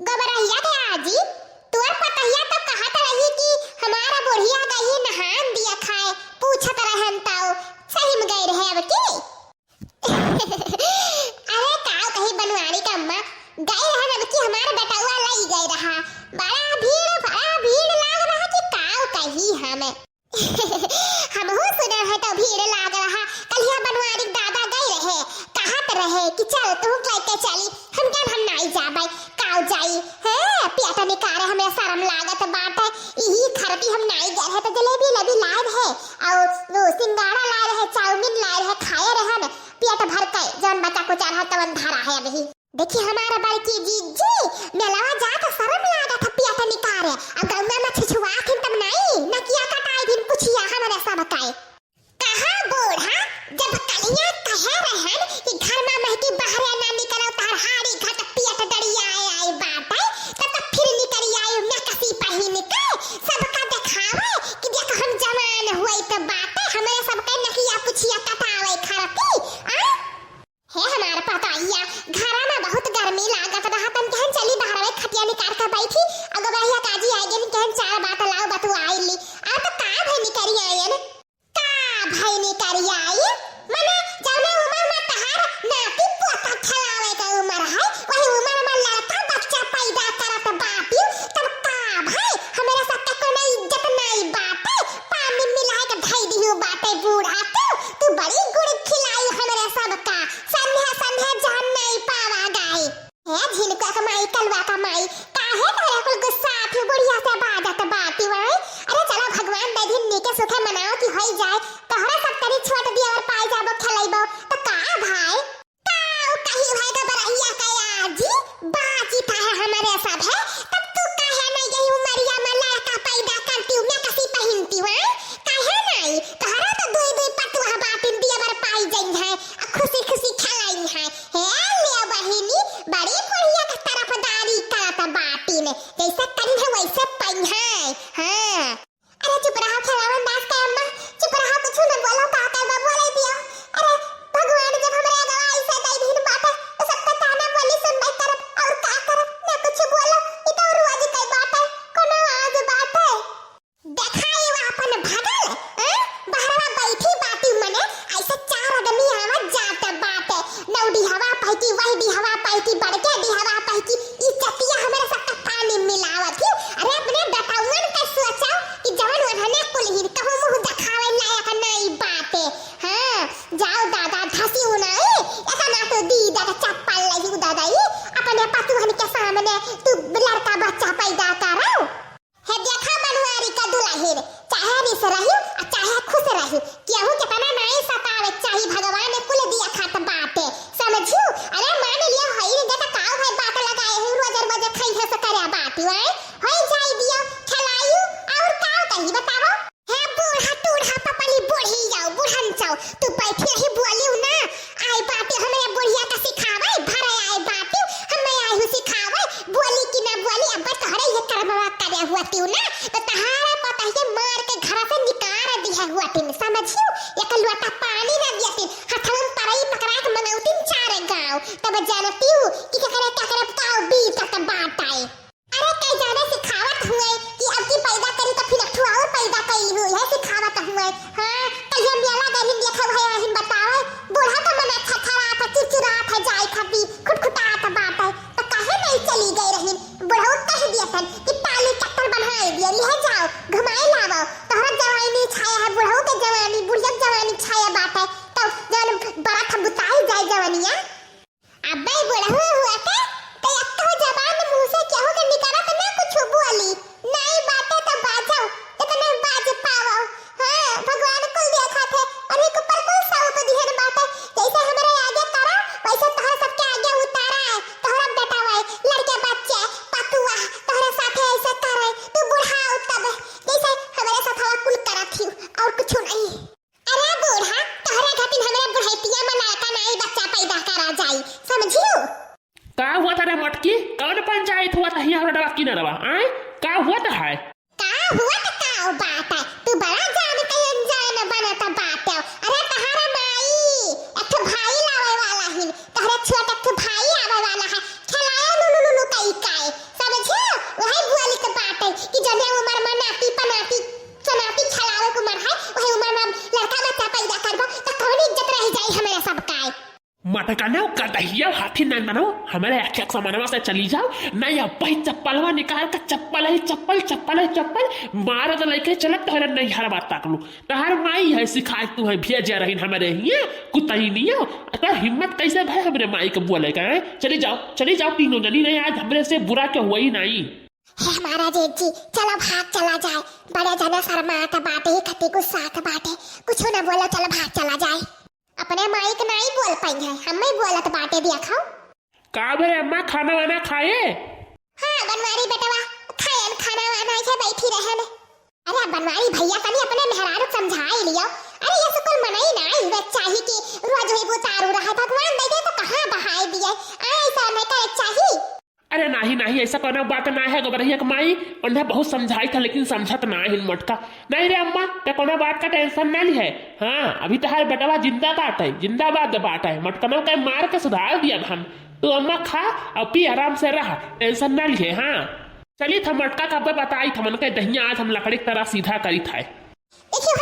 गबरहिया के आजी तोर पतहिया तो कहत रही कि हमारा बुढ़िया गई नहान दिया खाए पूछत रहन ताऊ सही में गई रहे अब की अरे काऊ कही बनवारी का अम्मा गई रहन अब की हमारा बेटुआ लई गई रहा बड़ा भीड़ लाग रहा कि काऊ कही हमें हमहु सुने है तो भीड़ लाग रहा कलिया बनवारी दादा गई रहे कहत रहे कि चल तू लेके चली हम नहीं जाबई काऊ जाई है पेट निकारे हमें शर्म लागत बात है यही खरती हम नहीं गए है तो जलेबी लबी लाए है और वो सिंगाड़ा लाए है चाउमीन लाए है खाए रहे न पेट भर के जौन बच्चा को चढ़ा तवन धरा है अभी देखिए हमारा बड़की जीजी मेलावा जा तो शर्म लागत है पेट निकारे अब गंगा में छिछुआ थी तब नहीं न किया कटाई दिन पुछिया हमारे सब बताए कहां बूढ़ा जब कलिया कहे रहन कि घर में महकी बाहर ना निकलो तार हारी घट पेट डरिया आई बात है तब फिर निकल आई मैं कसी पहिन के सबका दिखावे कि देख हम जवान हुए तो बात है हमारे सबके नकिया पुछिया कटावे खरती आ है हमारा पताइया घर में बहुत गर्मी लागत रहा तन कहन चली बाहर में खटिया निकाल के बैठी अगर भैया काजी आई गन कहन चार बात लाओ बतू आईली आ तो का भई निकरी आयन भाई ने करिया आई मने जाने उम्र में तहार नाती पोता खिलावे का उम्र है वही उम्र में लड़का बच्चा पैदा करत बापी तब का भाई हमारे साथ को नहीं इज्जत नहीं बात है पानी मिला के ढाई दियो बाटे बूढ़ा तू बड़ी गुड़ खिलाई हमारे सब का संध्या जान नहीं पावा गाय है झिलका कमाई कलवा कमाई काहे तोरे कुल गुस्सा थी बुढ़िया से बाजत बाती वही अरे चलो भगवान दे दिन नीके सुखे मनाओ कि होई जाए तोहरा सब तरी छोड़ दिया और पाई जाबो खलैबो तो का भाई काऊ कही भाई का बरहिया का आजी बाजी था हमारे सब है तब तू काहे नहीं यही उमरिया में लड़का पैदा करती हूं मैं कसी पहनती हूं काहे नहीं तोहरा तो दुई दुई पटुआ बाटिन दिया बर पाई जई है खुशी खुशी खलाई है ले बहिनी बड़ी बुढ़िया का तरफदारी करत बाटिन जैसे करी है वैसे पई है हां अरे चुप रहो खिलावन दास का अम्मा चुप रहो कुछ न बोलो का बोले दिया अरे भगवान जब हमरे गवाई से दई दिन बात है तो सबका ताना बोली सुनबई करब और का करब ना कुछ बोलो ई तो रोज कई बात है कोनो आज बात है देखाई वा अपन भागल बाहरवा बैठी बाती मने ऐसे चार आदमी आवत जात बात है नौडी हवा पाईती वही हवा पाईती बड़के दी हवा पाईती ई चतिया हमरे सबका पानी मिलावत थी अरे अपने बतावन का सोचा कि जवन उन्होंने कुलहीर कहूं मुंह दिखावे लायक नहीं बाते हां जाओ दादा धसी उनाई ऐसा ना तो दी दादा चप्पल लगी दादाई अपने पतुहन के सामने तू लड़का बच्चा पैदा करो है देखा बनवारी का दुल्हन चाहे निस रही चाहे खुश रही केहू कितना नहीं सतावे चाहे भगवान ने कुल दिया खात बाटे समझू अरे मान लिया हई ने देखा काऊ है बात लगाए है रोज रोज खाई है सकरिया बात होई जाई दियो खिलायू और काऊ कही बताओ है बूढ़ा टूढ़ा पपली बूढ़ी जाओ बुढ़न जाओ तू बैठी रही बोलियो ना आई बाटे हमरे बुढ़िया का सिखावे भरे आई बाटे हमें आई हु सिखावे बोली कि ना बोली अब तोहरे ये करबवा करे हुआ तू ना तो तहारा पता है मार के घर से निकाल दिया हुआ तीन समझियो एक लोटा पानी ना दिया तीन हथन तरई पकड़ा के मंगौतीन चार गांव तब जानती हूं कि क्या करे बताओ बी तक बात आए अरे कई जाने सिखावत हुए कि अब की पैदा करी तो फिर अठुआ और पैदा कई हुई है सिखावत हुए हां कल हम मेला गई देखा भैया हम बताओ बूढ़ा तो मन अच्छा खरा था चिरचिरा था जाई खपी खुटखुटा था बात है तो काहे नहीं चली गई रही बूढ़ा कह दिया था कि पाली चक्कर बनाई दिया ले जाओ घुमाई लाओ तोहरा जवानी छाया है बूढ़ा के जवानी बुढ़िया जवानी छाया बात है तो जन बड़ा था बुताई जाए जवानिया अबे बूढ़ा हुआ था तो एक तो जबान मुंह से क्या हो के निकाला तो ना कुछ बोली नहीं बातें तो बाजाओ इतने बाज पाओ हां भगवान कुल देखा थे और एक ऊपर कुल सब को दिहन बातें जैसे हमारे आगे करा वैसे तोहरा सबके आगे उतारा है तोहरा बेटा है लड़के बच्चे पतुआ तोहरा साथे ऐसे करे तू बूढ़ा हो तब जैसे हमारे साथ हवा कुल करा थी और कुछ नहीं अरे बूढ़ा तोहरा घटिन हमारे बुढ़ैतिया में लड़का नहीं बच्चा पैदा करा जाई समझियो का हुआ था रे मटकी कौन पंचायत हुआ था यहाँ डबा की ना आए का हुआ था है का हुआ तो का बात है तू बड़ा जान के अनजान बनता बात है अरे तहारा माई एक भाई लावे वाला है तोहरा छोटा भाई आवे वाला है खिलाए नु नु नु कई काए कहना कदहिया हाथी नहीं बनो हमारे अच्छा सामानवा से चली जाओ नहीं अब भाई चप्पलवा निकाल कर चप्पल है चप्पल चप्पल है चप्पल मार तो लेके चलत तो नहीं हर बात तक लो तहार माई है सिखाए तू है भेज रही हमारे यहाँ कुतही नहीं हो अगर हिम्मत कैसे भाई हमरे माई को बोले का चली जाओ तीनों जनी नहीं आज हमरे से बुरा क्या हुआ ही नहीं है हमारा जेठ जी चलो भाग चला जाए बड़े जना शर्मात बाटे खती गुस्सा बाटे कुछ न बोला चलो भाग चला जाए अपने माई के नहीं बोल पाई है हम ही बोलत बाटे दिया खाओ का बरे अम्मा खाना वाना खाए हाँ बनवारी बेटवा खाए खाना वाना ऐसे बैठी रहे ने अरे बनवारी भैया कनी अपने मेहरारू समझाई लियो अरे ये सुकुल मनाई नहीं वे चाहिए कि रोज ही वो तारू रहा भगवान दे दे तो कहां बहाई दिए ऐसा नहीं करे चाहिए अरे नहीं ऐसा करना बात ना है गोबरहिया के माई उन्हें बहुत समझाई था लेकिन समझत ना है मटका नहीं रे अम्मा तो कोनो बात का टेंशन नहीं है हाँ अभी तो हर बेटवा जिंदाबाद बाट है मटकनों का मार के सुधार दिया हम तो अम्मा खा और पी आराम से रहा टेंशन ना लिए हाँ चलिए था मटका का बताई था मन के दहिया आज हम लकड़ी की तरह सीधा करी था देखियो